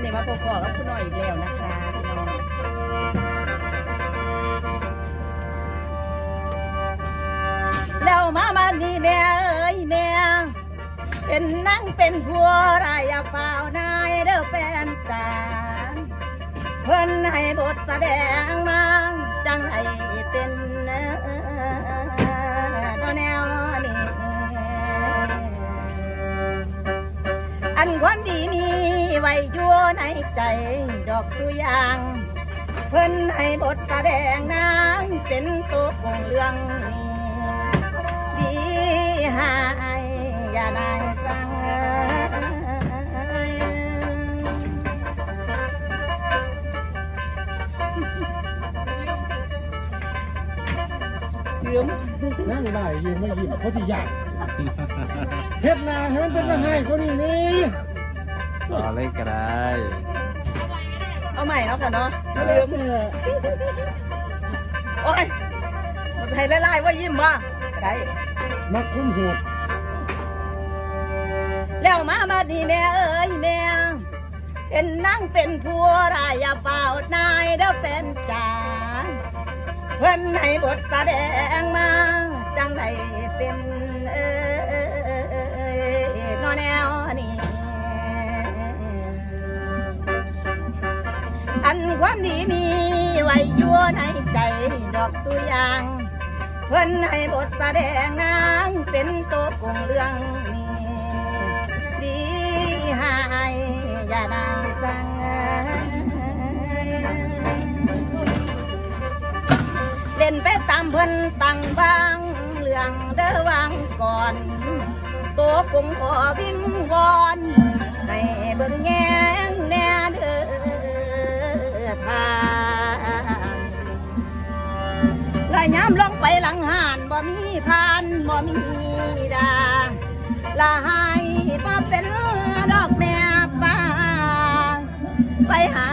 นี้มาพบกับคุณน้อยอีกแล้วนะคะพี่น้องแล้วมาดีแม่เอ้ยแม่เป็นนั่งเป็นผัวรายอย่าเฝ้านายเด้อแฟนจ๋าเพิ่นให้บทแสดงมาจังให้เป็นแนวนี้อันความดีมีไว้ยั่วในใจดอกสุยางเพิ่นให้บทแสดงนางเป็นตัวกงเรื่องนี้ดีหายอย่าได้สั่งยืมนั่งได้ยืมไม่ยิ้มเขาสิอยากเฮ็ดนาให้มันเป็นละให้คนนี้นี่ต่อเลยก็ได้ เอาใหม่เนาะค่ะเนาะลืมโอ้ยมันให้ไล่ๆว่ายิ้มว่าก็ได้มักคุ้มหัวแล้วมาดีแม่เอ้ยแม่เป็นนั่งเป็นผัวรายอย่าเป่านายเด้อแฟนจ๋าเพิ่นให้บทแสดงมาจังไดเป็นนอแนวนี้อันความดีมีไว้ยั่วในใจดอกตัวอย่างเพิ่นให้บทแสดงนางเป็นตัวกงเรื่องนี้ดีหายอย่าได้สั่งเล่นไปตามเพิ่นตั้งบางเรื่องเด้อวางก่อนตัวกงขอวิ่งวอนให้เบิ่งแง่งแน่เด้อทางละย้ำลงไปหลังหานบ่มีพานบ่มีดาละให้มาเป็นดอกแม่ป่าไปหา